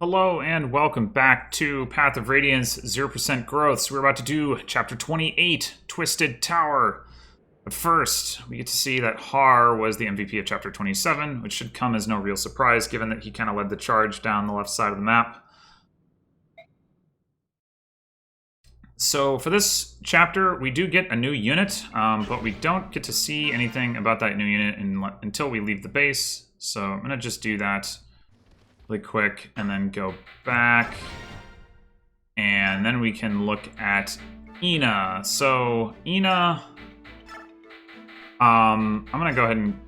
Hello and welcome back to Path of Radiance 0% growth. So we're about to do Chapter 28, Twisted Tower. But first, we get to see that Har was the MVP of Chapter 27, which should come as no real surprise given that he kind of led the charge down the left side of the map. So for this chapter, we do get a new unit, but we don't get to see anything about that new unit until we leave the base. So I'm going to just do that really quick and then go back, and then we can look at Ina. So Ina, I'm gonna go ahead and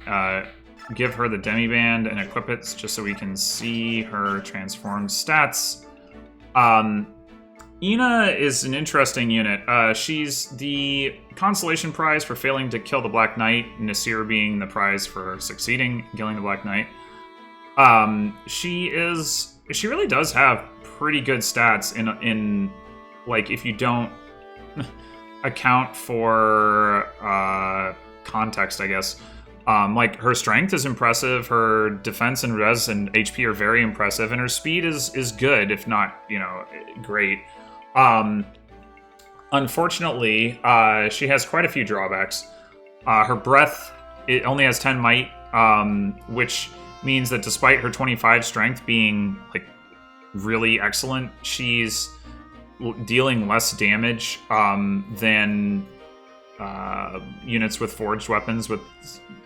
give her the demiband and equip it just so we can see her transformed stats. Ina is an interesting unit. She's the consolation prize for failing to kill the Black Knight, Nasir being the prize for succeeding killing the Black Knight. She really does have pretty good stats in like, if you don't account for context, I guess. Like, her strength is impressive, her defense and res and HP are very impressive, and her speed is good, if not, great. Unfortunately, she has quite a few drawbacks. Her breath, it only has 10 might, which means that despite her 25 strength being like really excellent, she's dealing less damage than units with forged weapons with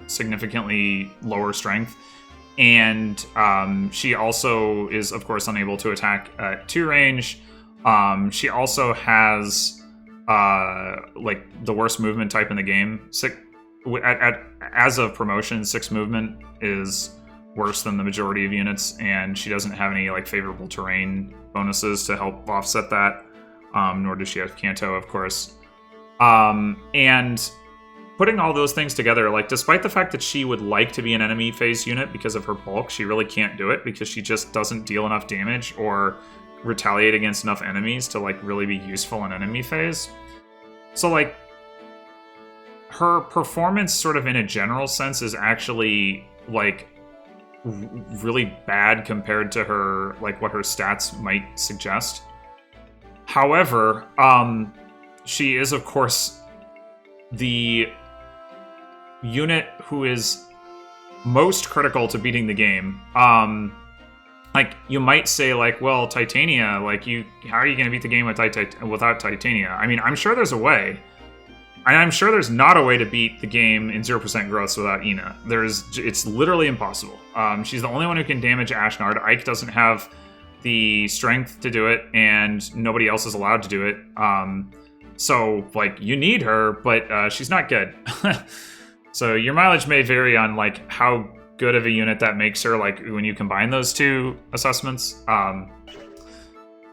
significantly lower strength. And she also is, of course, unable to attack at 2 range. She also has like the worst movement type in the game. As of promotion, 6 movement is worse than the majority of units, and she doesn't have any like favorable terrain bonuses to help offset that, nor does she have Kanto, of course. And putting all those things together, like, despite the fact that she would like to be an enemy phase unit because of her bulk, she really can't do it because she just doesn't deal enough damage or retaliate against enough enemies to like really be useful in enemy phase. So like, her performance sort of in a general sense is actually like really bad compared to her, like, what her stats might suggest. However, she is, of course, the unit who is most critical to beating the game. Like, you might say, like, well, Titania, like, how are you going to beat the game without Titania? I mean, I'm sure there's a way. And I'm sure there's not a way to beat the game in 0% growth without Ina. It's literally impossible. She's the only one who can damage Ashnard. Ike doesn't have the strength to do it, and nobody else is allowed to do it. So, like, you need her, but she's not good. So your mileage may vary on, like, how good of a unit that makes her, like, when you combine those two assessments.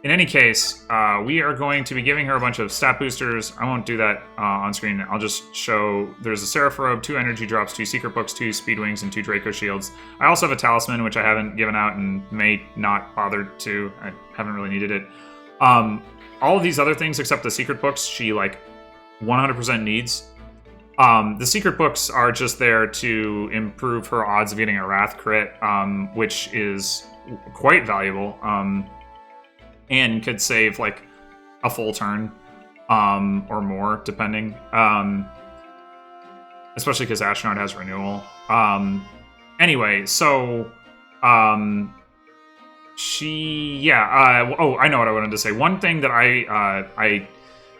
In any case, we are going to be giving her a bunch of stat boosters. I won't do that on screen. I'll just show there's a Seraph Robe, 2 energy drops, 2 secret books, 2 speed wings, and 2 Draco shields. I also have a talisman, which I haven't given out and may not bother to. I haven't really needed it. All of these other things except the secret books, she, like, 100% needs. The secret books are just there to improve her odds of getting a Wrath crit, which is quite valuable. And could save, like, a full turn, or more, depending. Especially because Ashnard has renewal. Anyway, so, oh, I know what I wanted to say. One thing that I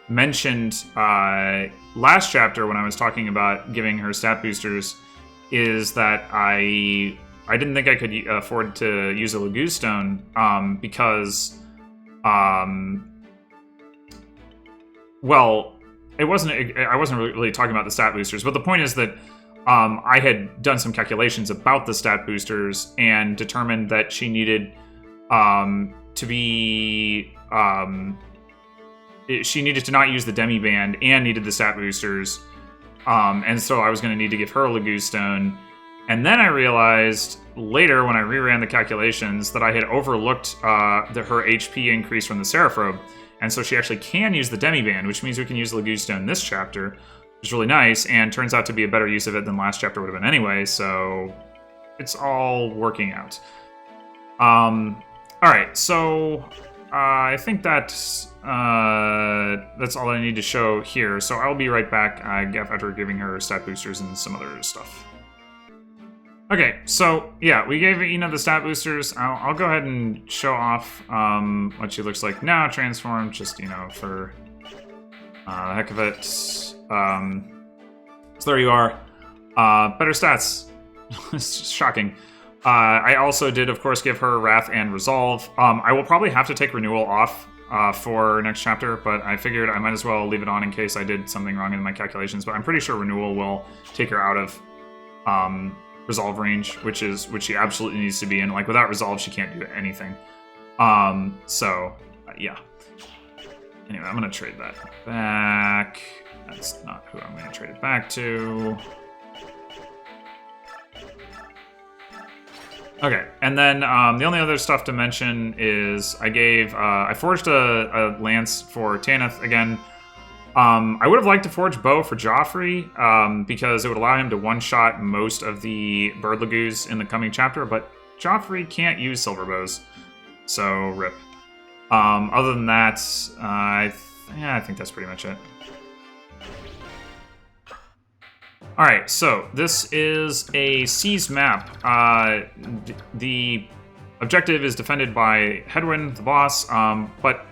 mentioned last chapter when I was talking about giving her stat boosters is that I didn't think I could afford to use a Lagoo Stone, because well, I wasn't really talking about the stat boosters, but the point is that I had done some calculations about the stat boosters and determined that she needed to be she needed to not use the demiband and needed the stat boosters, and so I was going to need to give her a Lagoo Stone. And then I realized later, when I reran the calculations, that I had overlooked her HP increase from the Seraph Robe. And so she actually can use the demiband, which means we can use Lagoo Stone this chapter, which is really nice, and turns out to be a better use of it than last chapter would have been anyway, so it's all working out. Alright, so I think that's all I need to show here. So I'll be right back after giving her stat boosters and some other stuff. Okay, so yeah, we gave Ina the stat boosters. I'll go ahead and show off what she looks like now, transformed, just, you know, for the heck of it. So there you are. Better stats. It's just shocking. I also did, of course, give her Wrath and Resolve. I will probably have to take Renewal off for next chapter, but I figured I might as well leave it on in case I did something wrong in my calculations. But I'm pretty sure Renewal will take her out of Resolve range, which she absolutely needs to be in. Like, without Resolve, she can't do anything. Yeah. Anyway, I'm going to trade that back. That's not who I'm going to trade it back to. Okay, and then the only other stuff to mention is I forged a lance for Tanith again. I would have liked to forge bow for Joffrey because it would allow him to one-shot most of the bird lagoos in the coming chapter, but Joffrey can't use silver bows, so rip. Other than that, I think that's pretty much it. Alright, so this is a seized map. The objective is defended by Hedwyn, the boss, but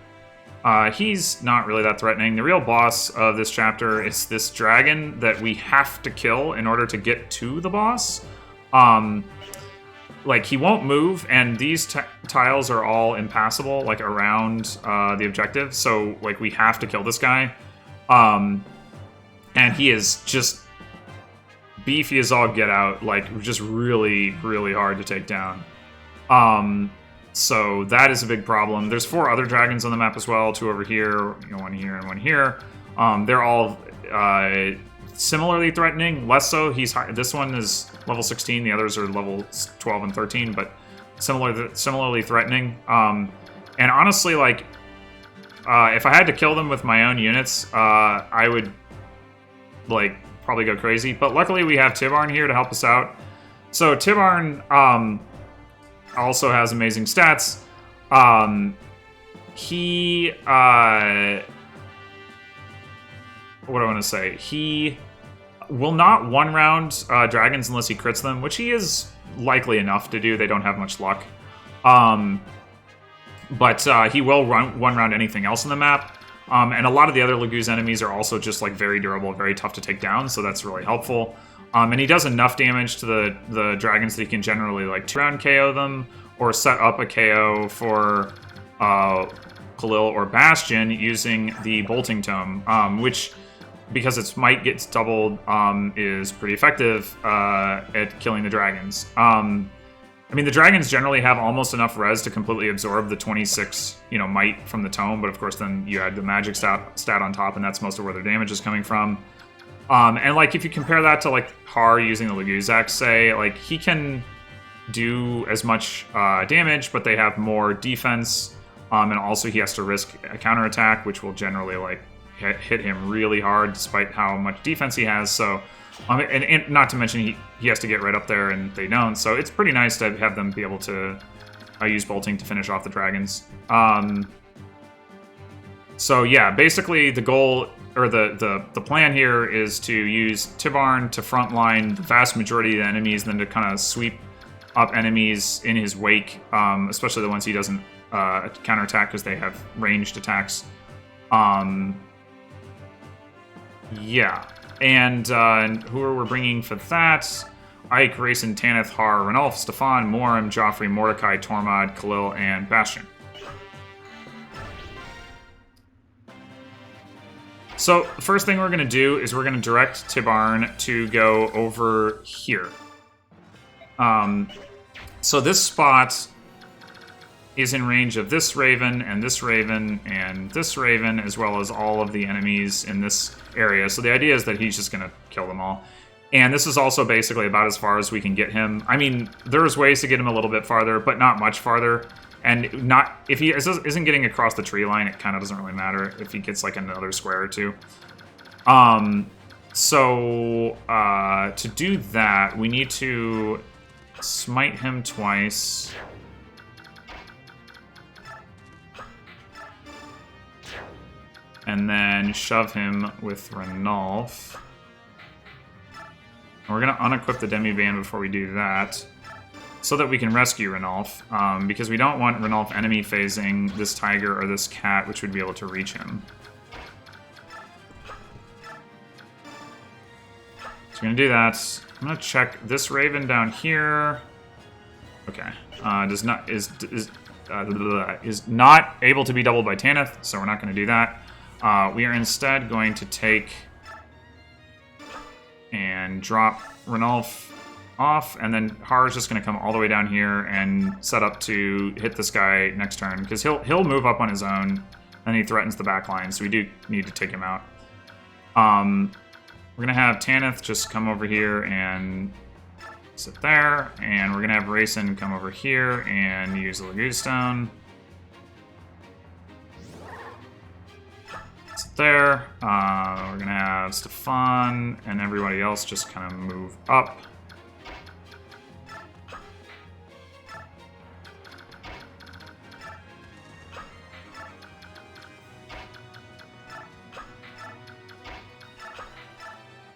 he's not really that threatening. The real boss of this chapter is this dragon that we have to kill in order to get to the boss. Like, he won't move, and these tiles are all impassable, like, around the objective, so, like, we have to kill this guy. And he is just beefy as all get out, like, just really, really hard to take down. So that is a big problem. There's 4 other dragons on the map as well, 2 over here, one here and one here. They're all similarly threatening, less so. This one is level 16, the others are level 12 and 13, but similarly threatening. And honestly, like, if I had to kill them with my own units, I would, like, probably go crazy. But luckily we have Tibarn here to help us out. So Tibarn also has amazing stats. He what do I want to say? He will not one-round dragons unless he crits them, which he is likely enough to do. They don't have much luck. But he will one-round anything else in the map. And a lot of the other Laguz enemies are also just, like, very durable, very tough to take down, so that's really helpful. And he does enough damage to the dragons that he can generally, like, 2-round KO them, or set up a KO for Khalil or Bastion using the Bolting Tome, which, because its might gets doubled, is pretty effective at killing the dragons. I mean, the dragons generally have almost enough res to completely absorb the 26, might from the tome, but of course then you add the magic stat on top, and that's most of where their damage is coming from. And, like, if you compare that to, like, Har using the Laguzak, say, like, he can do as much damage, but they have more defense, and also he has to risk a counterattack, which will generally, like, hit him really hard despite how much defense he has, so... and not to mention he has to get right up there and they don't, so it's pretty nice to have them be able to use bolting to finish off the dragons. So yeah, basically the goal, or the plan here is to use Tibarn to frontline the vast majority of the enemies, and then to kind of sweep up enemies in his wake, especially the ones he doesn't counterattack because they have ranged attacks. Yeah. And who are we bringing for that? Ike, Rayson, Tanith, Har, Ranulf, Stefan, Morim, Joffrey, Mordecai, Tormod, Khalil, and Bastion. So the first thing we're going to do is we're going to direct Tibarn to go over here. So this spot is in range of this Raven, and this Raven, and this Raven, as well as all of the enemies in this area. So the idea is that he's just going to kill them all. And this is also basically about as far as we can get him. I mean, there's ways to get him a little bit farther, but not much farther. And not if he isn't getting across the tree line, it kind of doesn't really matter if he gets, like, another square or two. So to do that, we need to smite him twice. and then shove him with Ranulf. And we're going to unequip the Demi-Band before we do that, so that we can rescue Ranulf, because we don't want Ranulf enemy phasing this tiger or this cat, which would be able to reach him. So we're going to do that. I'm going to check this Raven down here. Okay. Is not able to be doubled by Tanith, so we're not going to do that. We are instead going to take and drop Ranulf off, and then Har's just going to come all the way down here and set up to hit this guy next turn, because he'll move up on his own, and he threatens the back line, so we do need to take him out. We're going to have Tanith just come over here and sit there, and we're going to have Rayson come over here and use the Lagoon Stone. Sit there. We're going to have Stefan and everybody else just kind of move up.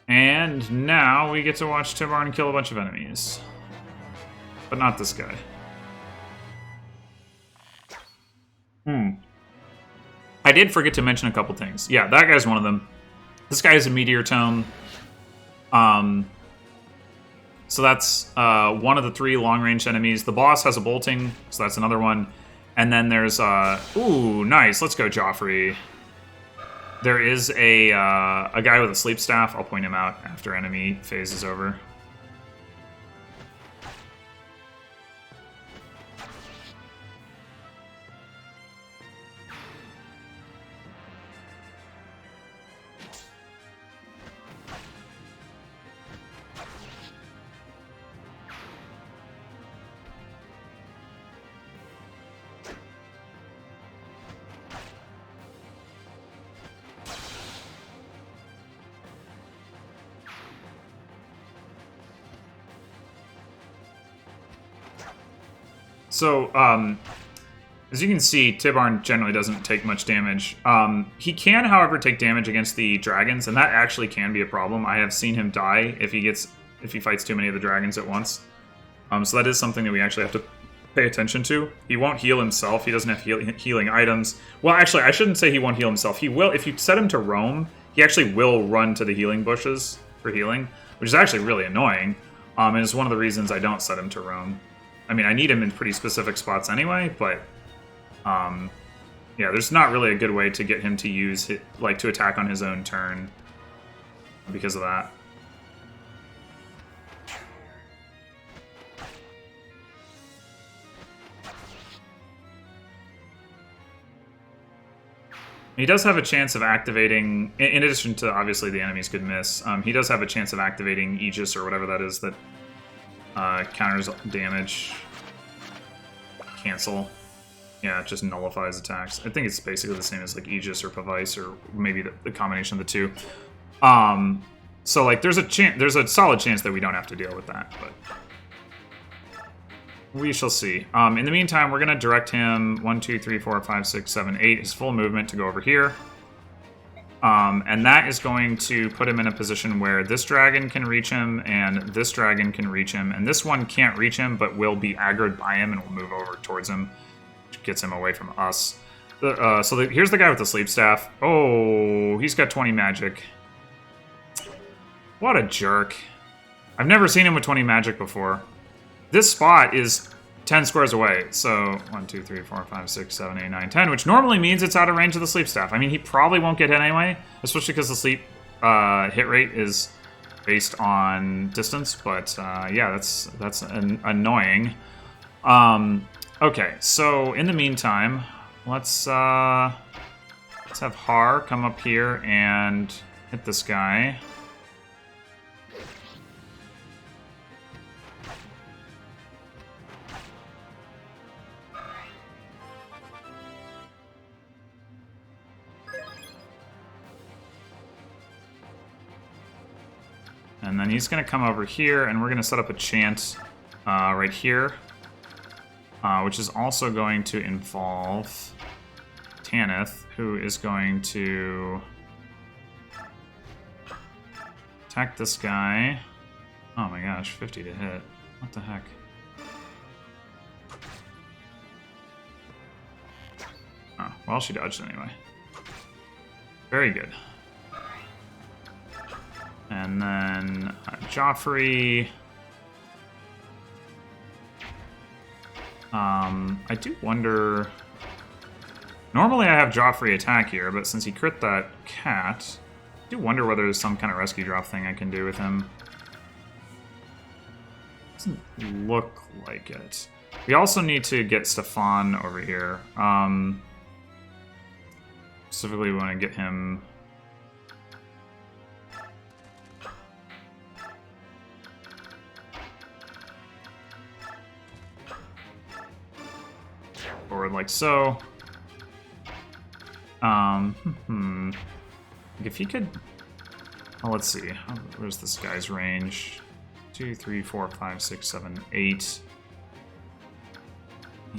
And now we get to watch Tibarn kill a bunch of enemies. But not this guy. I did forget to mention a couple things. Yeah, that guy's one of them. This guy is a Meteor Tome. So that's one of the 3 long-range enemies. The boss has a bolting, so that's another one. And then there's... ooh, nice. Let's go, Joffrey. There is a guy with a sleep staff. I'll point him out after enemy phase is over. So, as you can see, Tibarn generally doesn't take much damage. He can, however, take damage against the dragons, and that actually can be a problem. I have seen him die if he fights too many of the dragons at once. So that is something that we actually have to pay attention to. He won't heal himself. He doesn't have healing items. Well, actually, I shouldn't say he won't heal himself. He will, if you set him to roam, he actually will run to the healing bushes for healing, which is actually really annoying. And it's one of the reasons I don't set him to roam. I mean, I need him in pretty specific spots anyway, but yeah, there's not really a good way to get him to use to attack on his own turn because of that. He does have a chance of activating, in addition to obviously the enemies could miss, he does have a chance of activating Aegis or whatever that is that counters damage. Cancel. Yeah, it just nullifies attacks. I think it's basically the same as like Aegis or Pavice, or maybe the combination of the two. So like there's a solid chance that we don't have to deal with that, but we shall see. In the meantime, we're gonna direct him 1, 2, 3, 4, 5, 6, 7, 8, his full movement to go over here. And that is going to put him in a position where this dragon can reach him, and this dragon can reach him, and this one can't reach him, but will be aggroed by him and will move over towards him, which gets him away from us. Here's the guy with the sleep staff. Oh, he's got 20 magic. What a jerk. I've never seen him with 20 magic before. This spot is 10 squares away, so 1, 2, 3, 4, 5, 6, 7, 8, 9, 10, which normally means it's out of range of the sleep staff. I mean, he probably won't get hit anyway, especially because the sleep hit rate is based on distance, but yeah, that's annoying. Okay, so in the meantime, let's have Har come up here and hit this guy. And then he's going to come over here, and we're going to set up a chant right here, which is also going to involve Tanith, who is going to attack this guy. Oh my gosh, 50 to hit. What the heck? Oh, well, she dodged anyway. Very good. And then Joffrey. I do wonder... Normally I have Joffrey attack here, but since he crit that cat, I do wonder whether there's some kind of rescue drop thing I can do with him. Doesn't look like it. We also need to get Stefan over here. Specifically, we want to get him... forward like so. If he could... Oh, let's see. Where's this guy's range? 2, 3, 4, 5, 6, 7, 8.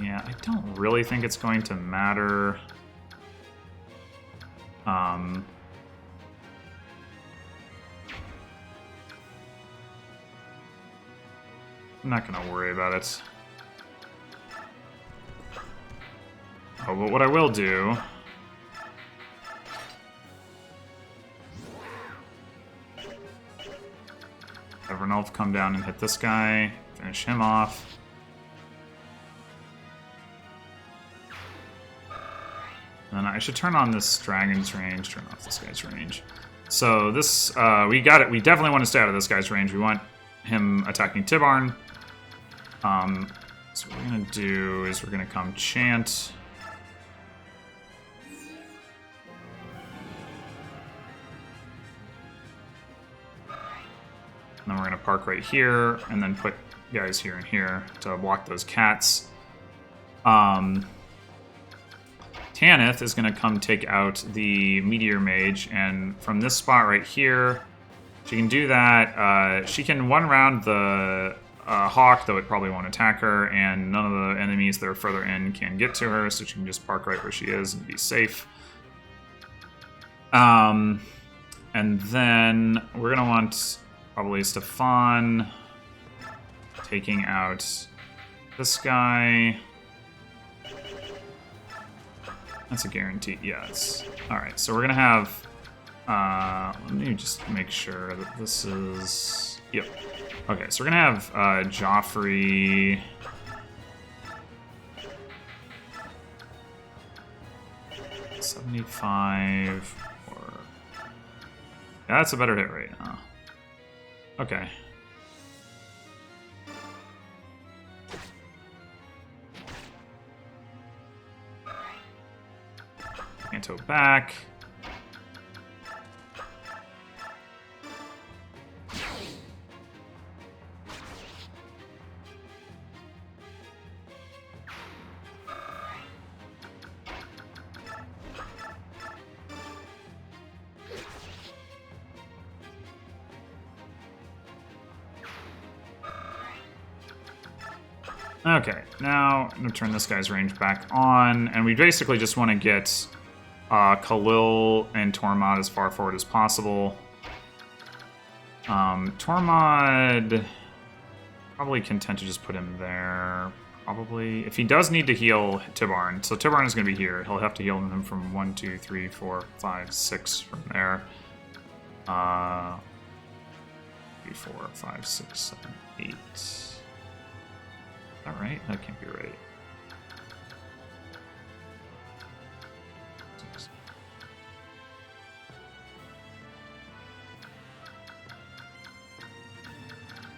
Yeah, I don't really think it's going to matter. I'm not going to worry about it. Oh, but what I will do... have Renelf come down and hit this guy, finish him off. And then I should turn on this dragon's range, turn off this guy's range. So this, we got it. We definitely want to stay out of this guy's range. We want him attacking Tibarn. So what we're going to do is we're going to come chant. And then we're going to park right here, and then put guys here and here to block those cats. Tanith is going to come take out the Meteor Mage, and from this spot right here, she can do that. She can one round the Hawk, though it probably won't attack her, and none of the enemies that are further in can get to her, so she can just park right where she is and be safe. And then we're going to want... probably Stefan taking out this guy. That's a guarantee. Yes. Alright, so we're going to have... let me just make sure that this is... Yep. Okay, so we're going to have Joffrey... $75 or... Yeah, that's a better hit rate, huh? Okay. Anto back. Okay, now I'm going to turn this guy's range back on, and we basically just want to get Khalil and Tormod as far forward as possible. Tormod probably content to just put him there. Probably. If he does need to heal Tibarn, so Tibarn is going to be here. He'll have to heal him from 1, 2, 3, 4, 5, 6 from there. 3, 4, 5, 6, 7, 8. Is that right? That can't be right. 6.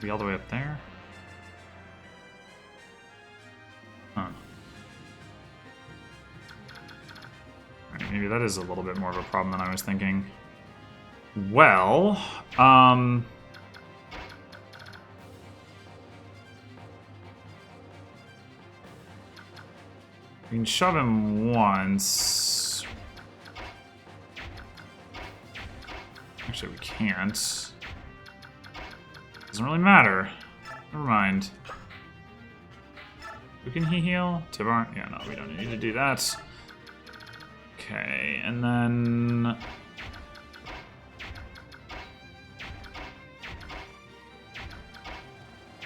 Be all the way up there? Huh. Alright, maybe that is a little bit more of a problem than I was thinking. Well, we can shove him once. Actually, we can't. Doesn't really matter. Never mind. Who can he heal? Tibarn? Yeah, no, we don't need to do that. Okay, and then...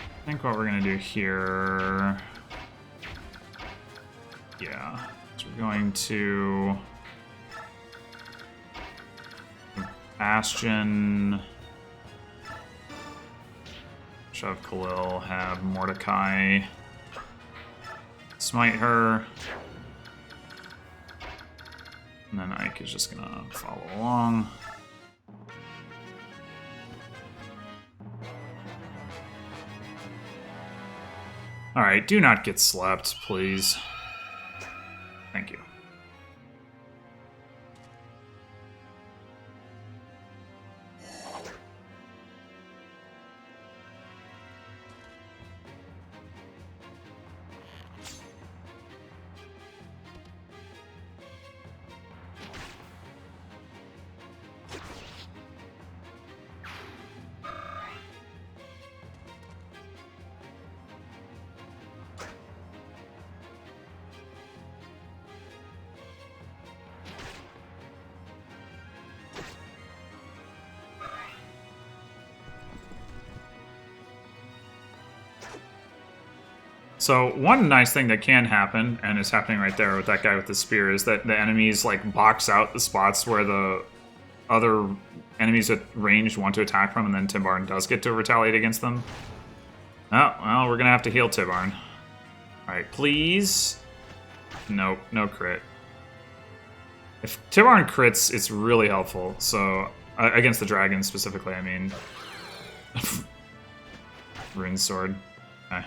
I think what we're gonna do here... Yeah, so we're going to... Bastion... Shove Khalil, have Mordecai... Smite her... And then Ike is just gonna follow along. Alright, do not get slept, please. Thank you. So one nice thing that can happen, and is happening right there with that guy with the spear, is that the enemies like box out the spots where the other enemies at range want to attack from, and then Tibarn does get to retaliate against them. Oh, well, we're gonna have to heal Tibarn. Alright, please. Nope, no crit. If Tibarn crits, it's really helpful. So, against the dragon specifically, I mean. Rune sword. Okay.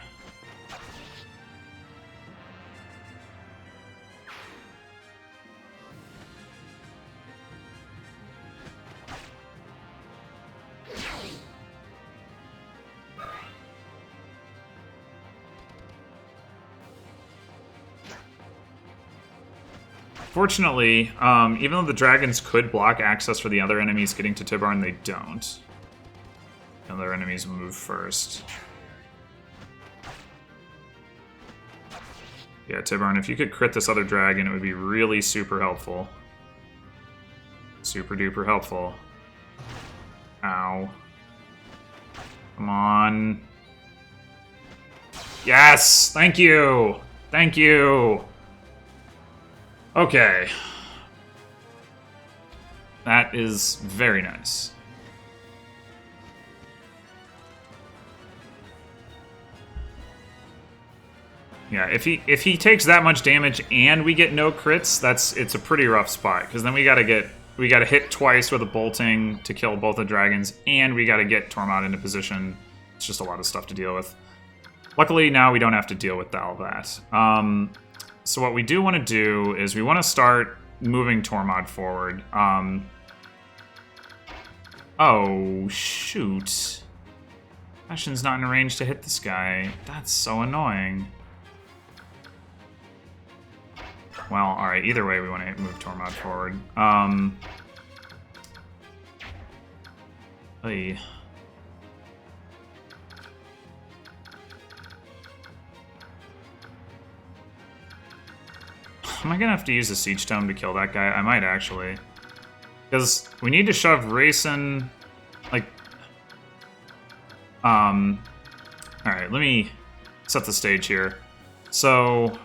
Fortunately, even though the dragons could block access for the other enemies getting to Tibarn, they don't. The other enemies move first. Yeah, Tibarn, if you could crit this other dragon, it would be really super helpful. Super duper helpful. Ow. Come on. Yes! Thank you! Thank you! Okay. That is very nice. Yeah, if he takes that much damage and we get no crits, it's a pretty rough spot, because then we gotta hit twice with a bolting to kill both the dragons, and we gotta get Tormod into position. It's just a lot of stuff to deal with. Luckily now we don't have to deal with all that. So what we do want to do is we want to start moving Tormod forward. Oh, shoot. Bastion's not in range to hit this guy. That's so annoying. Well, alright, either way we want to move Tormod forward. Hey. Am I gonna have to use a Siege Tome to kill that guy? I might actually. Because we need to shove Rayson, like... Alright, let me set the stage here. So,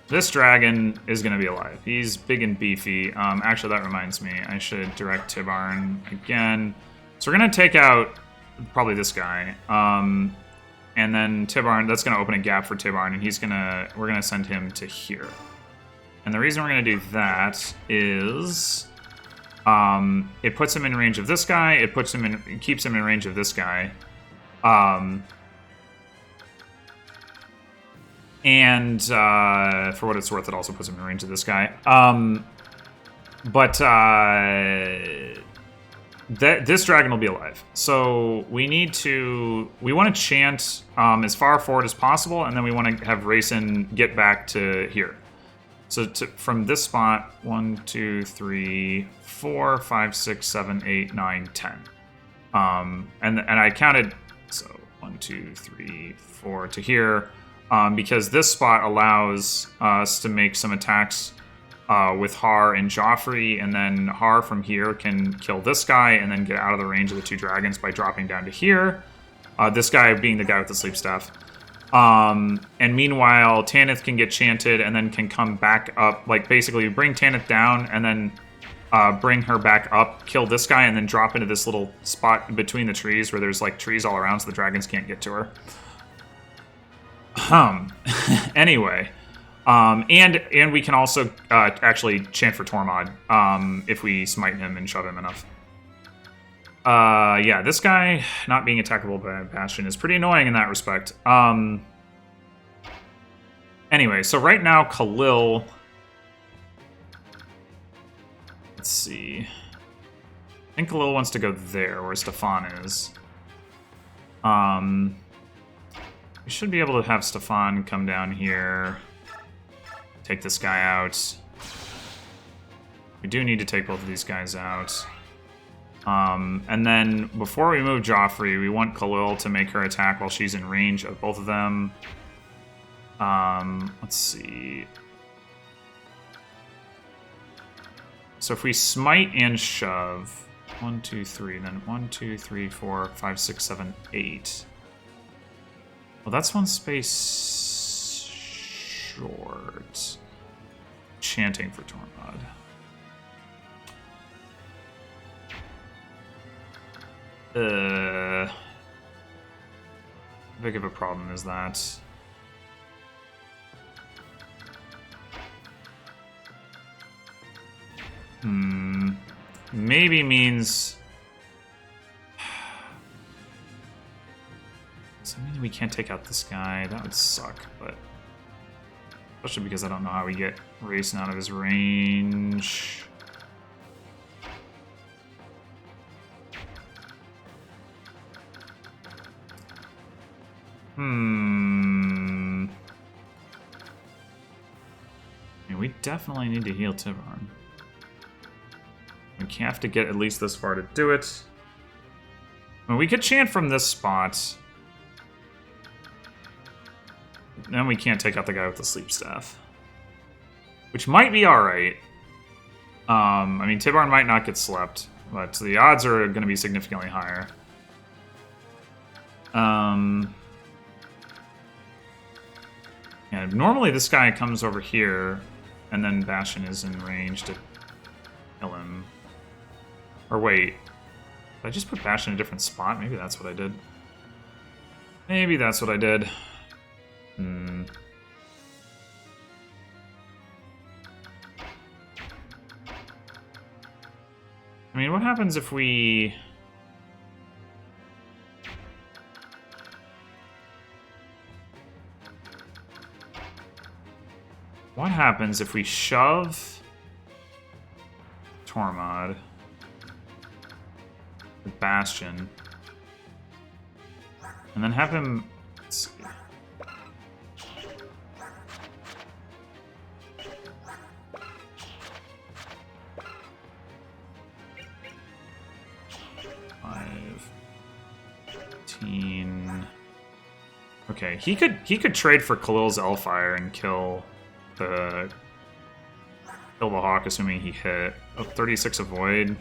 this dragon is gonna be alive. He's big and beefy. Actually, that reminds me. I should direct Tibarn again. So we're gonna take out probably this guy. And then Tibarn, that's gonna open a gap for Tibarn, and we're gonna send him to here. And the reason we're going to do that is it puts him in range of this guy, it keeps him in range of this guy. And for what it's worth, it also puts him in range of this guy. This dragon will be alive. So we want to chant as far forward as possible, and then we want to have Rayson get back to here. So from this spot, 1, 2, 3, 4, 5, 6, 7, 8, 9, 10. And I counted, so 1, 2, 3, 4 to here, because this spot allows us to make some attacks with Har and Joffrey, and then Har from here can kill this guy and then get out of the range of the 2 dragons by dropping down to here. This guy being the guy with the sleep staff. And meanwhile, Tanith can get chanted and then can come back up. Like, basically, bring Tanith down and then bring her back up, kill this guy, and then drop into this little spot between the trees where there's, like, trees all around so the dragons can't get to her. Anyway. And we can also actually chant for Tormod if we smite him and shove him enough. Yeah, this guy not being attackable by Bastion is pretty annoying in that respect. Anyway, so right now, Khalil... Let's see. I think Khalil wants to go there, where Stefan is. We should be able to have Stefan come down here. Take this guy out. We do need to take both of these guys out. And then, before we move Joffrey, we want Khalil to make her attack while she's in range of both of them. Let's see. So if we smite and shove... 1, 2, 3, then 1, 2, 3, 4, 5, 6, 7, 8. Well, that's one space short. Chanting for Tormod. How big of a problem is that? Maybe means... Does that mean we can't take out this guy? That would suck, but... Especially because I don't know how we get Rayson out of his range. I mean, we definitely need to heal Tibarn. We have to get at least this far to do it. I mean, we could chant from this spot. Then we can't take out the guy with the sleep staff. Which might be alright. I mean, Tibarn might not get slept, but the odds are going to be significantly higher. Yeah, normally this guy comes over here, and then Bastion is in range to kill him. Or wait, did I just put Bastion in a different spot? Maybe that's what I did. Maybe that's what I did. I mean, what happens if we... What happens if we shove Tormod with Bastion and then have him... Let's see. Okay, he could trade for Khalil's Elfire and kill the Hawk, assuming he hit. Oh, 36 avoid.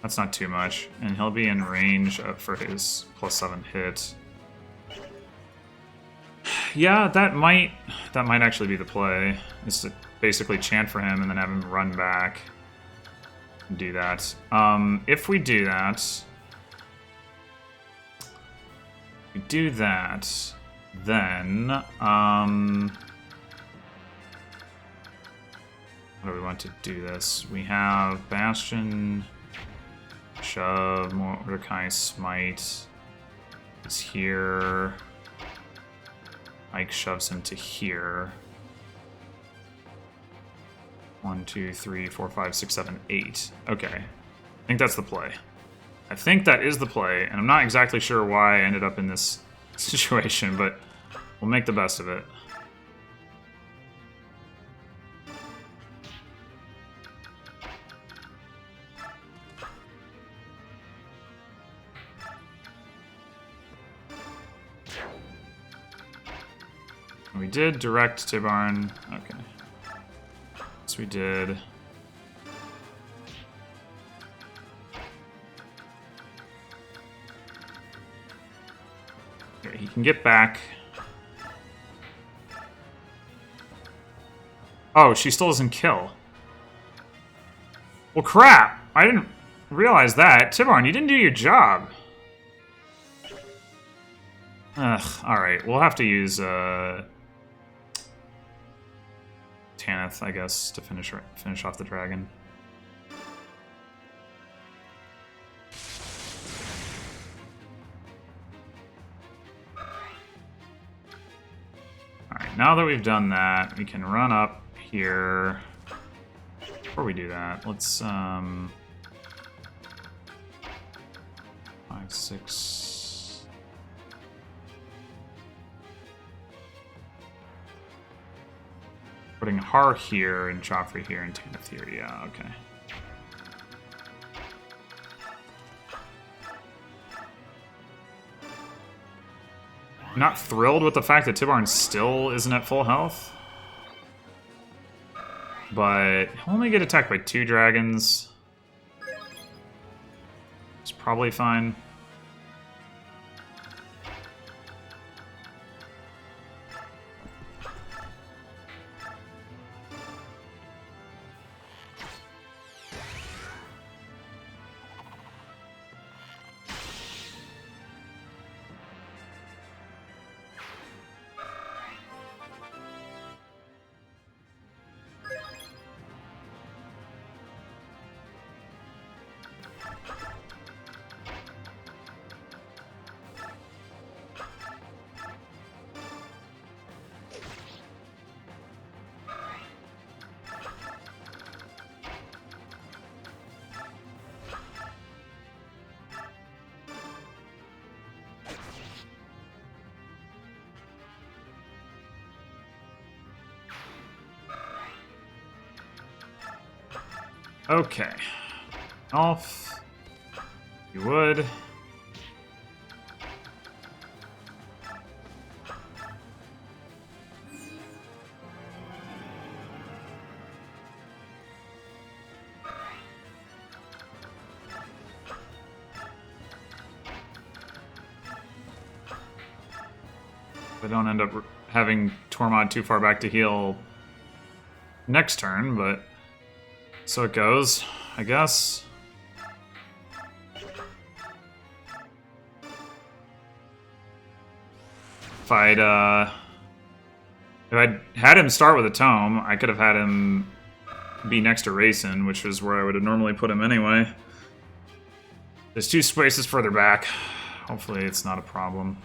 That's not too much, and he'll be in range for his +7 hit. Yeah, that might actually be the play. Is to basically chant for him and then have him run back and do that. If we do that. Then, how do we want to do this? We have Bastion, shove, Mordecai, smite is here. Ike shoves him to here. 1, 2, 3, 4, 5, 6, 7, 8. Okay. I think that's the play. I think that is the play, and I'm not exactly sure why I ended up in this situation, but we'll make the best of it. We did direct Tibarn. Okay. Yes, we did. Okay, he can get back. Oh, she still doesn't kill. Well, crap! I didn't realize that. Tibarn, you didn't do your job. Ugh, alright. We'll have to use, Tanith, I guess, to finish off the dragon. Alright, now that we've done that, we can run up here. Before we do that, let's, 5, 6... Putting Har here and Joffrey here and Tanith here. Yeah, okay. Not thrilled with the fact that Tibarn still isn't at full health. But he'll only get attacked by 2 dragons. It's probably fine. Okay. Off. You would. I don't end up having Tormod too far back to heal next turn, but so it goes, I guess. If I'd had him start with a tome, I could have had him be next to Rayson, which is where I would have normally put him anyway. There's 2 spaces further back. Hopefully it's not a problem.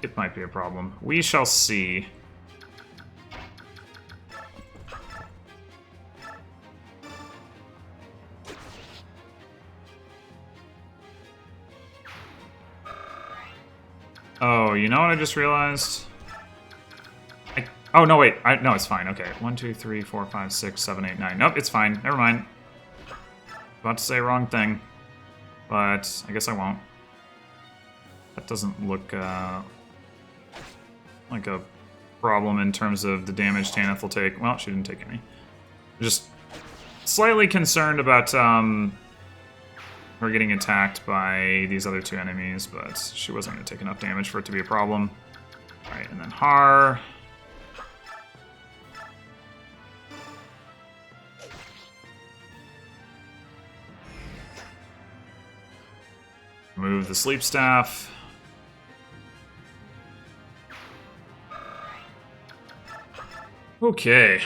It might be a problem. We shall see. Oh, you know what I just realized? Oh, no, wait. No, it's fine. Okay. 1, 2, 3, 4, 5, 6, 7, 8, 9. Nope, it's fine. Never mind. About to say wrong thing. But I guess I won't. That doesn't look like a problem in terms of the damage Tanith will take. Well, she didn't take any. Just slightly concerned about her getting attacked by these other 2 enemies, but she wasn't going to take enough damage for it to be a problem. Alright, and then Har. Move the sleep staff. Okay.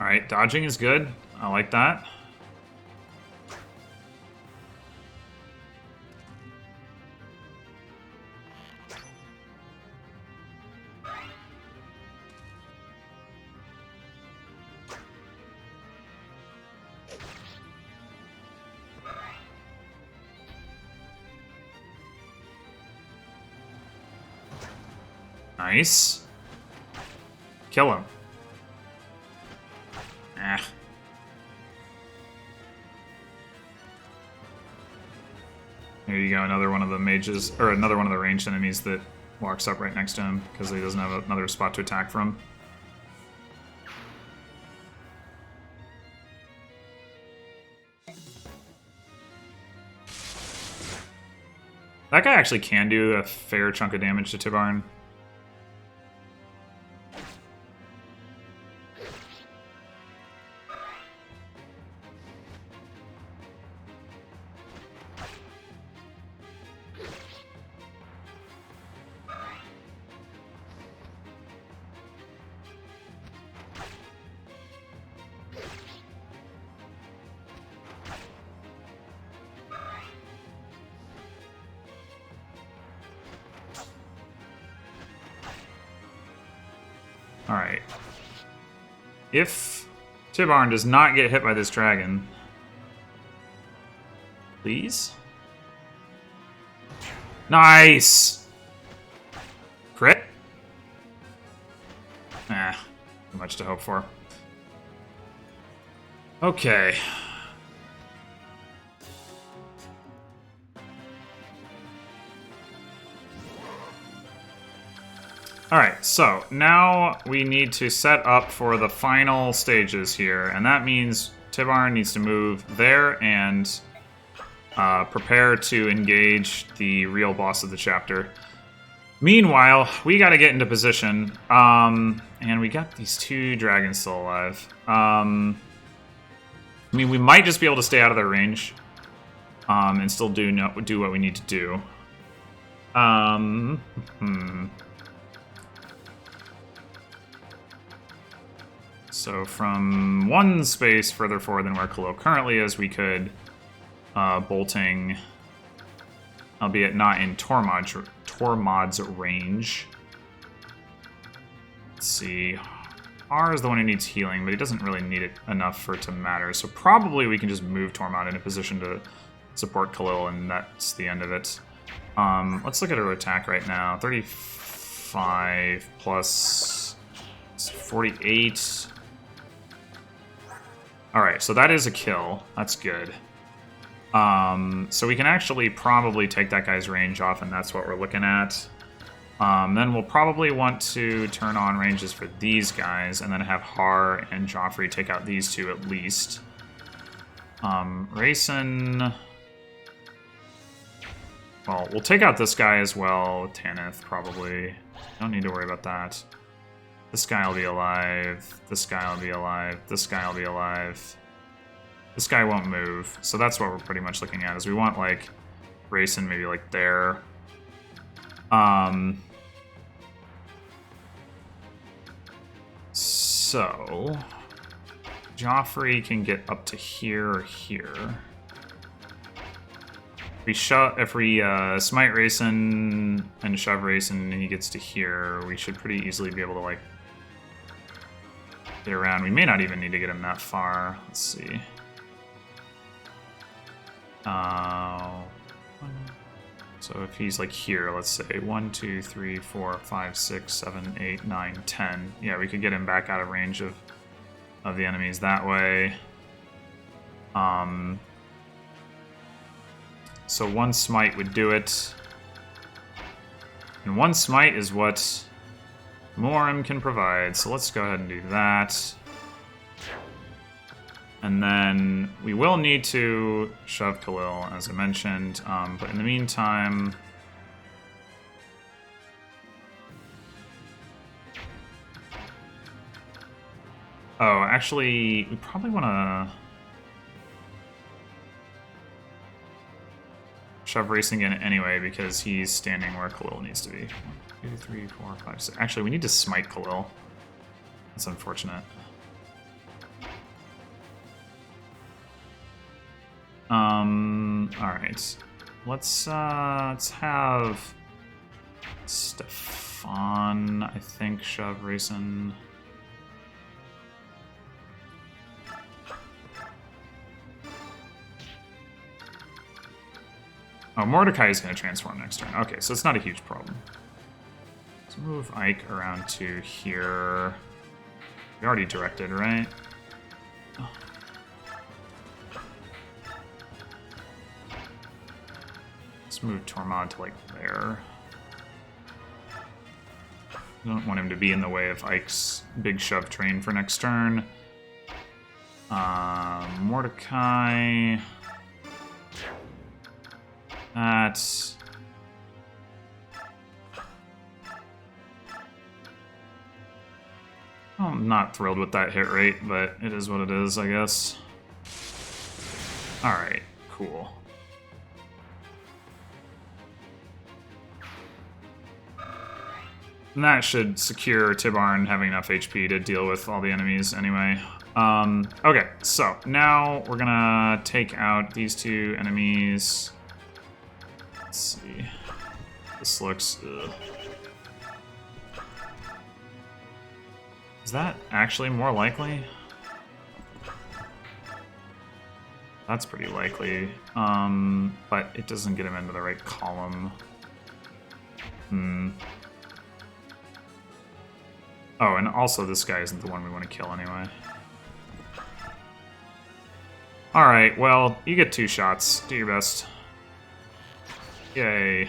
Alright, dodging is good. I like that. Nice. Kill him. Here you go, another one of the mages, or another one of the ranged enemies that walks up right next to him because he doesn't have another spot to attack from. That guy actually can do a fair chunk of damage to Tibarn. Alright. If Tibarn does not get hit by this dragon... Please? Nice! Crit? Too much to hope for. Okay. Alright, so now we need to set up for the final stages here, and that means Tibarn needs to move there and prepare to engage the real boss of the chapter. Meanwhile, we gotta get into position, and we got these two dragons still alive. I mean, we might just be able to stay out of their range, and still do what we need to do. So from one space further forward than where Khalil currently is, we could bolting, albeit not in Tormod's range. Let's see. R is the one who needs healing, but he doesn't really need it enough for it to matter. So probably we can just move Tormod in a position to support Khalil, and that's the end of it. Let's look at her attack right now. 35 plus 48. Alright, so that is a kill. That's good. So we can actually probably take that guy's range off, and that's what we're looking at. Then we'll probably want to turn on ranges for these guys, and then have Har and Joffrey take out these two at least. Rayson... Well, we'll take out this guy as well, Tanith, probably. Don't need to worry about that. This guy will be alive. This guy will be alive. This guy will be alive. This guy won't move. So that's what we're pretty much looking at, is we want, like, Rayson maybe, like, there. So... Joffrey can get up to here or here. If we smite Rayson and shove Rayson and he gets to here, we should pretty easily be able to, like, get around. We may not even need to get him that far. Let's see. So if he's, like, here, let's say 1, 2, 3, 4, 5, 6, 7, 8, 9, 10. Yeah, we could get him back out of range of the enemies that way. So one smite would do it. And one smite is what Morim can provide. So let's go ahead and do that. And then we will need to shove Khalil, as I mentioned. But in the meantime... Oh, actually, we probably want to... shove Racing in anyway, because he's standing where Khalil needs to be. 1, 2, 3, 4, 5, 6. Actually, we need to smite Khalil. That's unfortunate. Alright. Let's have Stefan, I think, shove Racing. Oh, Mordecai is going to transform next turn. Okay, so it's not a huge problem. Let's move Ike around to here. We already directed, right? Let's move Tormod to, like, there. I don't want him to be in the way of Ike's big shove train for next turn. Mordecai. That's... I'm not thrilled with that hit rate, but it is what it is, I guess. Alright, cool. And that should secure Tibarn having enough HP to deal with all the enemies anyway. Okay, so now we're gonna take out these two enemies. Let's see. This looks... Ugh. Is that actually more likely? That's pretty likely. But it doesn't get him into the right column. Oh, and also this guy isn't the one we want to kill anyway. Alright, well, you get 2 shots. Do your best. Yay.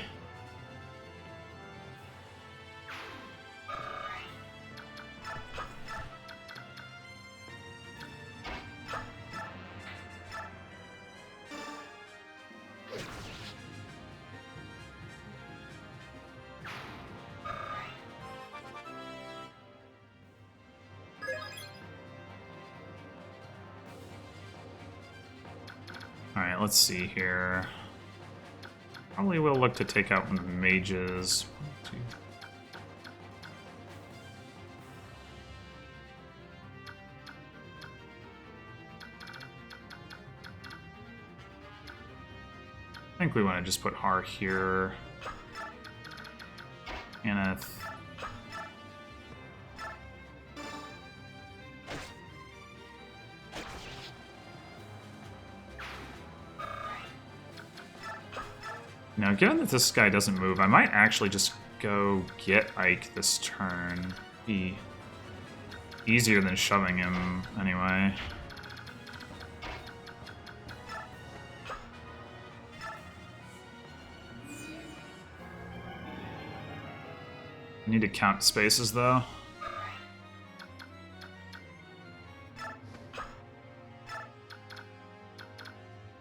Alright, let's see here. Probably will look to take out one of the mages. 1, 2. I think we want to just put Har here. Aneth. Now, given that this guy doesn't move, I might actually just go get Ike this turn. Be easier than shoving him, anyway. I need to count spaces, though.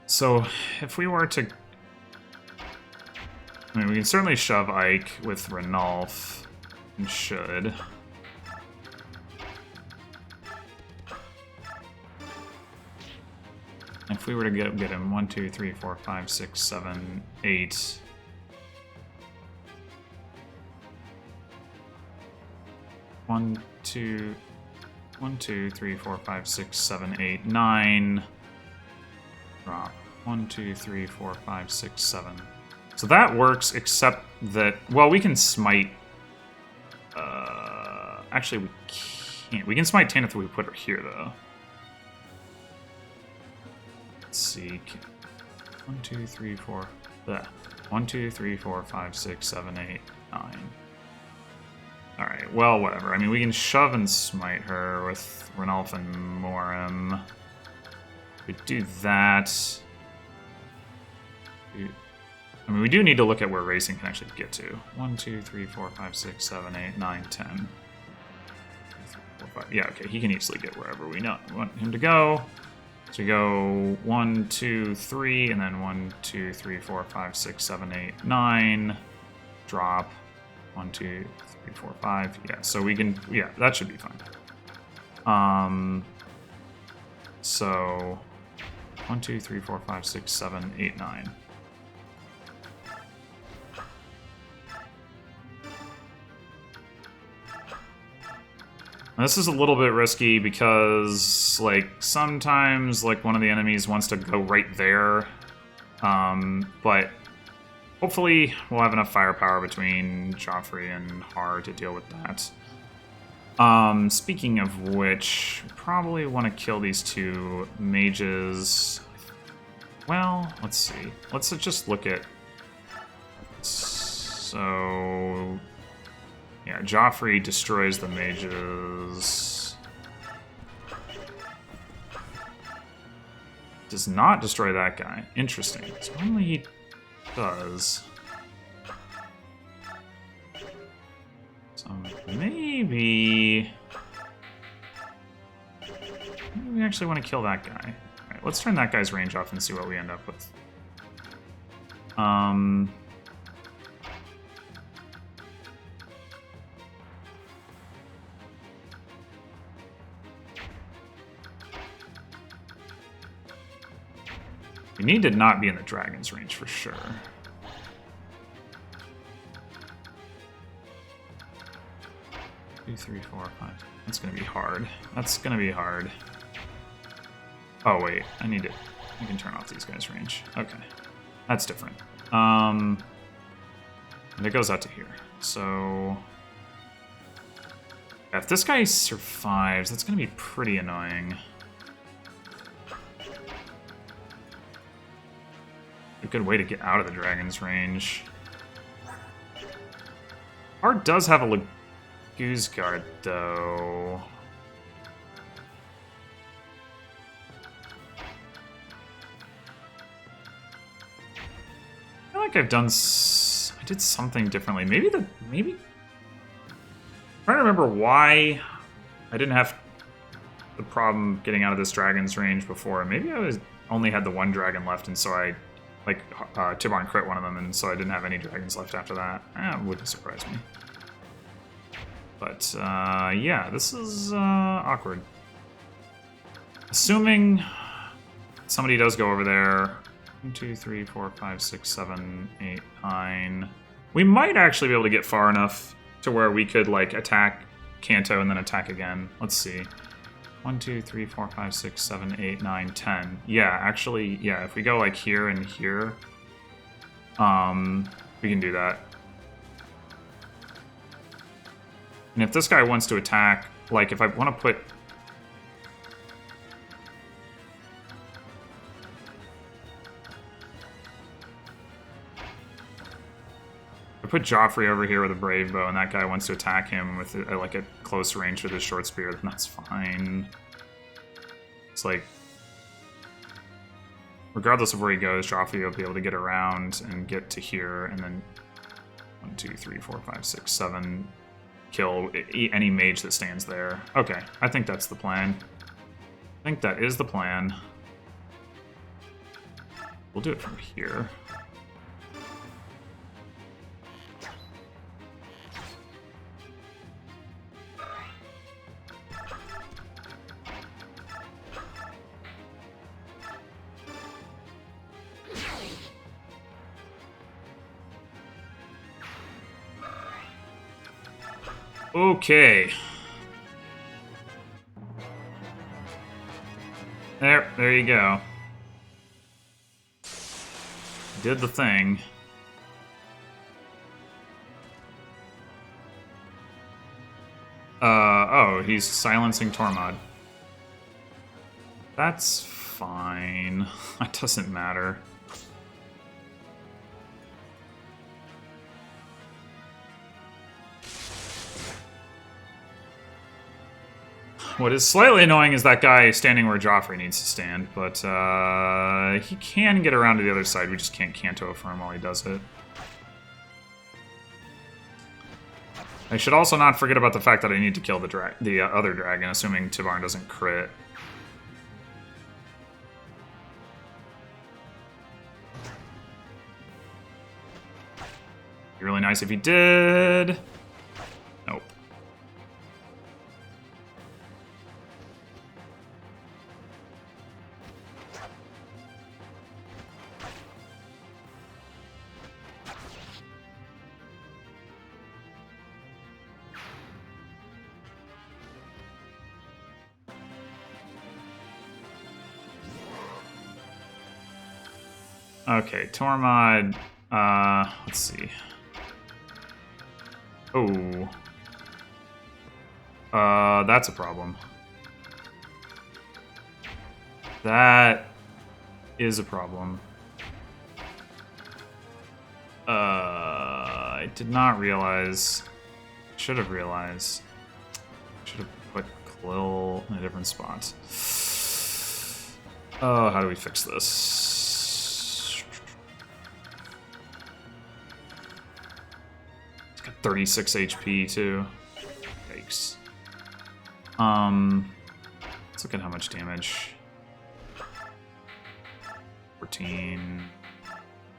So, if we were to... I mean, we can certainly shove Ike with Ranulf. We should. If we were to get him 1, 2, 3, 4, 5, 6, 7, 8. One, two, 3, 4, 5, 6, 7, 8, 9. Drop. 1, 2, 3, 4, 5, 6, 7. So that works, except that, well, we can smite, actually we can't. We can smite Tanith if we put her here, though. Let's see. 1, 2, 3, 4, 1, 2, 3, 4, 5, 6, 7, 8, 9. Alright, well, whatever. I mean, we can shove and smite her with Ranulf and Morim. We do that. I mean, we do need to look at where racing can actually get to. 1, 2, 3, 4, 5, 6, 7, 8, 9, 10. 2, 3, 4, 5. Yeah, okay, he can easily get wherever we want him to go. So we go 1, 2, 3, and then 1, 2, 3, 4, 5, 6, 7, 8, 9. Drop. 1, 2, 3, 4, 5. Yeah, so we can... Yeah, that should be fine. So... 1, 2, 3, 4, 5, 6, 7, 8, 9. This is a little bit risky because, like, sometimes, like, one of the enemies wants to go right there. But hopefully we'll have enough firepower between Joffrey and Har to deal with that. Speaking of which, probably want to kill these 2 mages. Well, let's see. Let's just look at... So... Yeah, Joffrey destroys the mages. Does not destroy that guy. Interesting. So only he does. So maybe we actually want to kill that guy. Alright, let's turn that guy's range off and see what we end up with. We need to not be in the dragon's range for sure. Two, three, four, five. That's gonna be hard. That's gonna be hard. Oh wait, I can turn off these guys' range. Okay. That's different. And it goes out to here. So if this guy survives, that's gonna be pretty annoying. A good way to get out of the dragon's range. Art does have a Goose Guard, though. I feel like I've done. I did something differently. Maybe. I'm trying to remember why I didn't have the problem getting out of this dragon's range before. Maybe I only had the one dragon left, and so I Tibarn crit one of them, and so I didn't have any dragons left after that. It wouldn't surprise me. But, yeah, this is awkward. Assuming somebody does go over there. 1, 2, 3, 4, 5, 6, 7, 8, 9. We might actually be able to get far enough to where we could, like, attack Kanto and then attack again. Let's see. 1, 2, 3, 4, 5, 6, 7, 8, 9, 10. Yeah, actually, yeah, if we go, like, here and here, we can do that. And if this guy wants to attack, like, if I want to put... I put Joffrey over here with a Brave Bow, and that guy wants to attack him with, like, a close range with his short spear, then that's fine. It's like... Regardless of where he goes, Joffrey will be able to get around and get to here, and then... 1, 2, 3, 4, 5, 6, 7... kill any mage that stands there. Okay, I think that's the plan. I think that is the plan. We'll do it from here. Okay. There you go. Did the thing. Oh, he's silencing Tormod. That's fine. That doesn't matter. What is slightly annoying is that guy standing where Joffrey needs to stand, but he can get around to the other side. We just can't Kanto for him while he does it. I should also not forget about the fact that I need to kill the other dragon, assuming Tibarn doesn't crit. Be really nice if he did. Nope. Okay, Tormod, let's see. Oh. That's a problem. That is a problem. I did not realize. Should have realized. Should have put Khalil in a different spot. Oh, how do we fix this? It's got 36 HP too. Yikes. Let's look at how much damage. 14,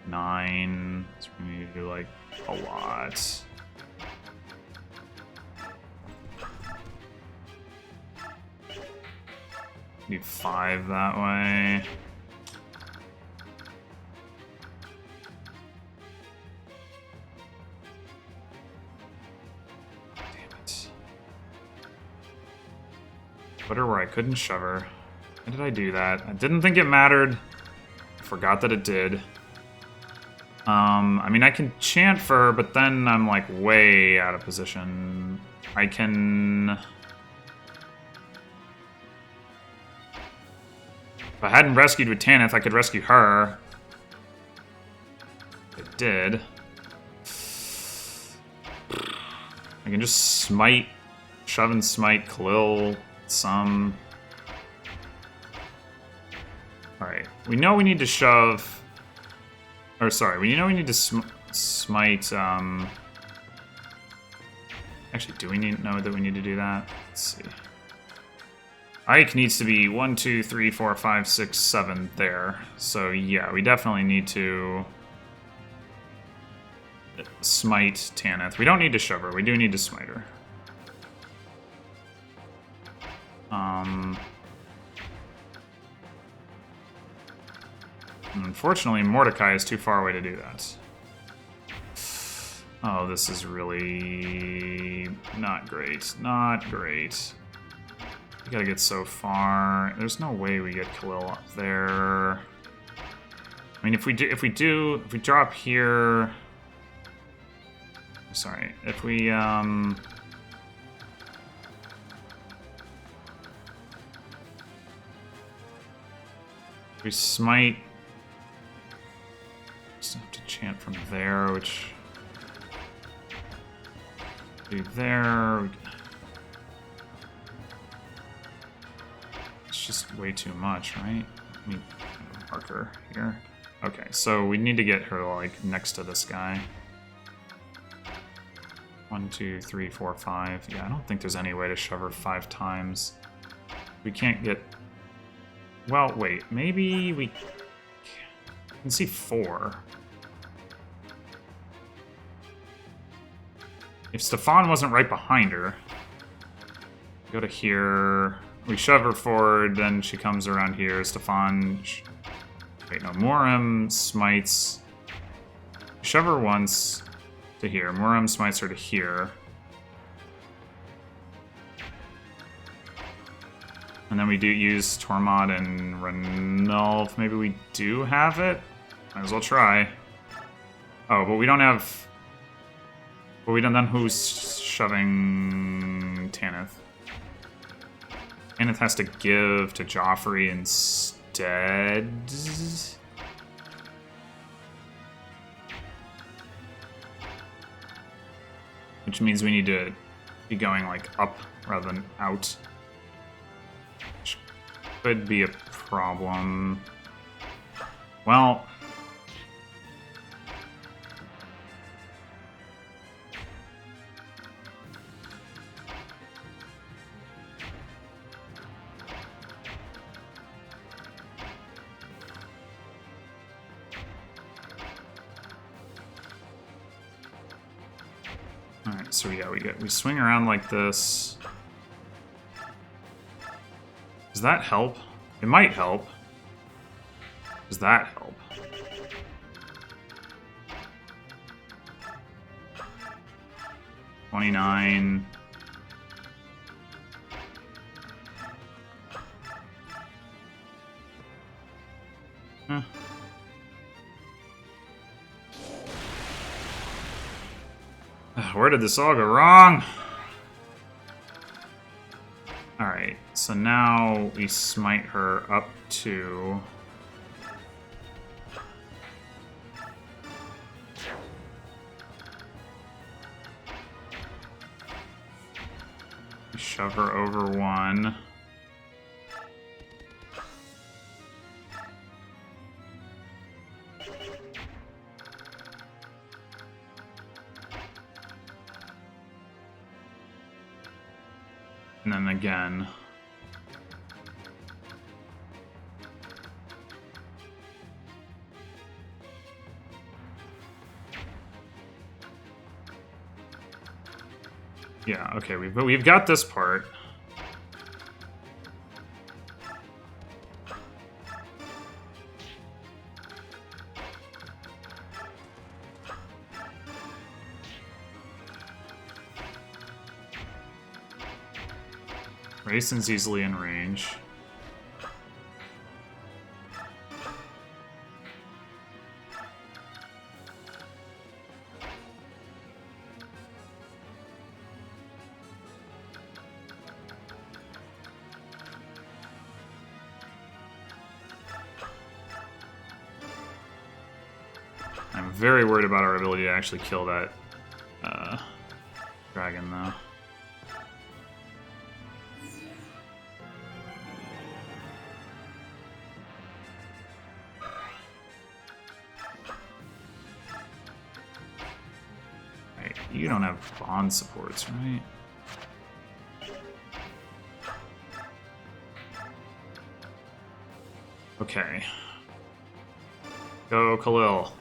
9. So we need to do like a lot. Need 5 that way. Damn it. Put her where I couldn't shove her. Why did I do that? I didn't think it mattered. I forgot that it did. I mean, I can chant for her, but then I'm like way out of position. I can... If I hadn't rescued with Tanith, I could rescue her. I did. I can just smite, shove and smite Khalil some. Alright, we know we need to shove... Or sorry, we know we need to smite... Actually, do we know that we need to do that? Let's see. Ike needs to be 1, 2, 3, 4, 5, 6, 7 there. So yeah, we definitely need to smite Tanith. We don't need to shove her. We do need to smite her. Unfortunately, Mordecai is too far away to do that. Oh, this is really not great. Not great. We gotta get so far. There's no way we get Khalil up there. I mean, if we drop here. Sorry, if we smite. Just have to chant from there, which do there. It's just way too much, right? Let me mark her here. Okay, so we need to get her like next to this guy. 1, 2, 3, 4, 5. Yeah, I don't think there's any way to shove her 5 times. We can't get. Well, wait. Maybe we can see 4. If Stefan wasn't right behind her, go to here. We shove her forward, then she comes around here. Stefan. Wait, no. Morim smites. Shove her once to here. Morim smites her to here. And then we do use Tormod and Renulf. Maybe we do have it? Might as well try. Oh, but we don't have... But we don't... Then who's shoving Tanith? Tanith has to give to Joffrey instead. Which means we need to be going, like, up rather than out. Which could be a problem. Well... Alright, so yeah, we swing around like this. Does that help? It might help. Does that help? $29. Huh. Where did this all go wrong? Alright, so now we smite her up to... We shove her over 1. And then again. Yeah, okay, we've got this part. Raisins easily in range. I'm very worried about our ability to actually kill that dragon, though. Right, you don't have bond supports, right? Okay. Go, Khalil.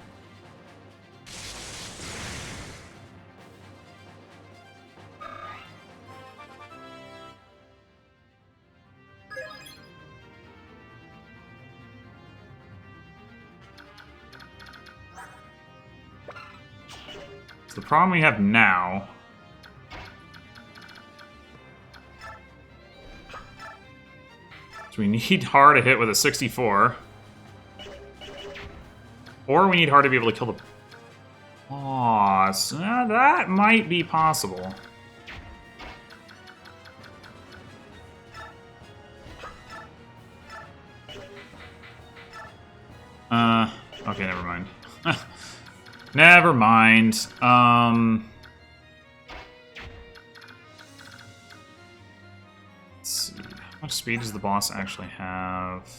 The problem we have now is we need Har to hit with a 64. Or we need Har to be able to kill the boss. That might be possible. Okay, never mind. Never mind. Let's see. How much speed does the boss actually have?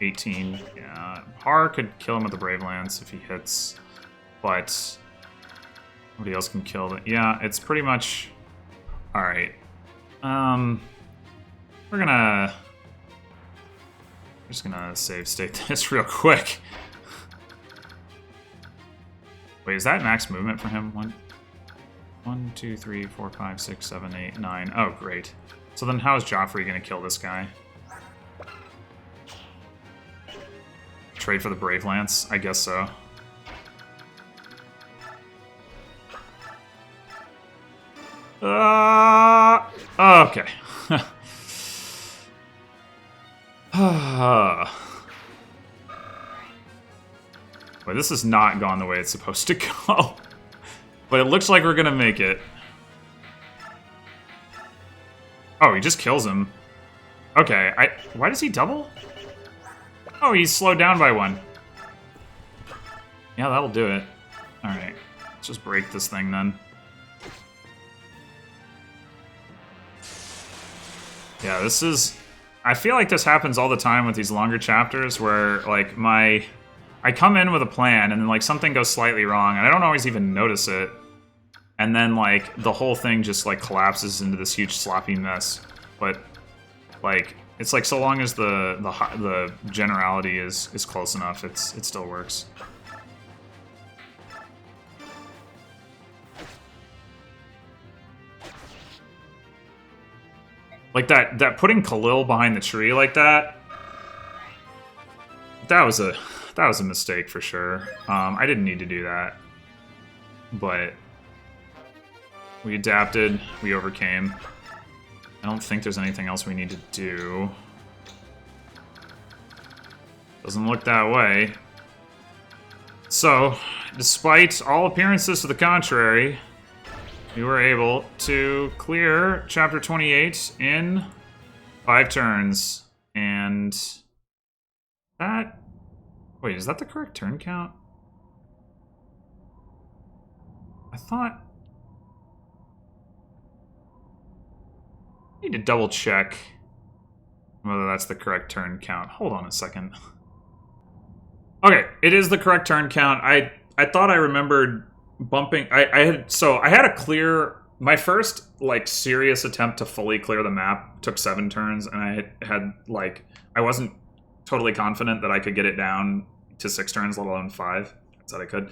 18. Yeah. Har could kill him with the Brave Lance if he hits, but nobody else can kill it. Yeah, it's pretty much. Alright. We're just gonna save state this real quick. Wait, is that max movement for him? 1, 2, 3, 4, 5, 6, 7, 8, 9. Oh, great. So then how is Joffrey gonna kill this guy? Trade for the Brave Lance? I guess so. Okay. Wait, this has not gone the way it's supposed to go. But it looks like we're gonna make it. Oh, he just kills him. Okay, why does he double? Oh, he's slowed down by 1. Yeah, that'll do it. Alright, let's just break this thing then. Yeah, this is... I feel like this happens all the time with these longer chapters where, like, I come in with a plan, and then, like, something goes slightly wrong, and I don't always even notice it. And then, like, the whole thing just, like, collapses into this huge sloppy mess. But, like, it's like so long as the generality is close enough, it still works. Like, that putting Khalil behind the tree like that, that was a mistake for sure. I didn't need to do that. But we adapted, we overcame. I don't think there's anything else we need to do. Doesn't look that way. So, despite all appearances to the contrary, we were able to clear Chapter 28 in 5 turns. And that... Wait, is that the correct turn count? I thought... I need to double check whether that's the correct turn count. Hold on a second. Okay, it is the correct turn count. I thought I remembered bumping... I had a clear my first like serious attempt to fully clear the map took 7 turns, and I had like I wasn't totally confident that I could get it down to 6 turns, let alone 5. I said I could.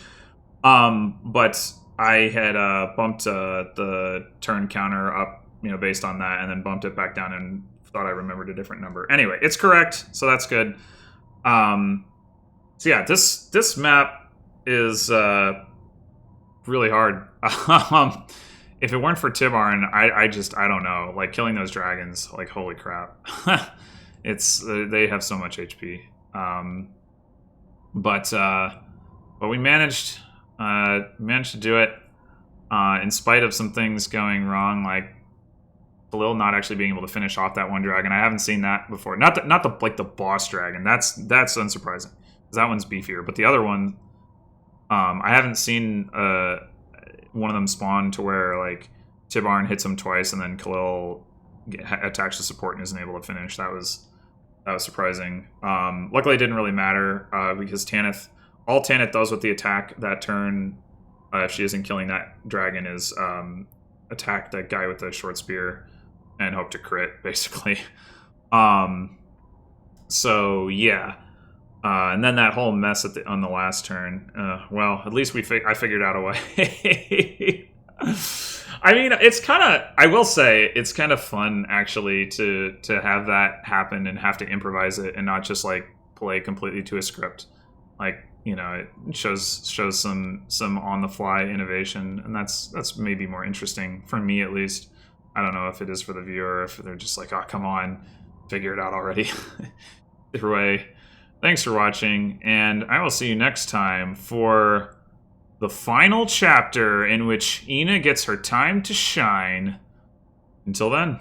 But I had bumped the turn counter up, based on that, and then bumped it back down and thought I remembered a different number. Anyway, it's correct, so that's good. So yeah, this map is really hard. If it weren't for Tibarn, I don't know. Like, killing those dragons, like, holy crap. They have so much HP. But we managed to do it in spite of some things going wrong, like Khalil not actually being able to finish off that one dragon. I haven't seen that before. Not the boss dragon. That's unsurprising, because that one's beefier. But the other one, I haven't seen one of them spawn to where like Tibarn hits him twice and then Khalil attacks the support and isn't able to finish. That was surprising. Luckily, it didn't really matter because all Tanith does with the attack that turn, if she isn't killing that dragon, is attack that guy with the short spear and hope to crit, basically. So yeah, and then that whole mess on the last turn. Well, at least I figured out a way. I mean, it's kind of, I will say, it's kind of fun actually to have that happen and have to improvise it and not just like play completely to a script. Like, it shows some on the fly innovation, and that's maybe more interesting for me, at least. I don't know if it is for the viewer, if they're just like, oh, come on, figure it out already. Either way, thanks for watching, and I will see you next time for the final chapter in which Ina gets her time to shine. Until then.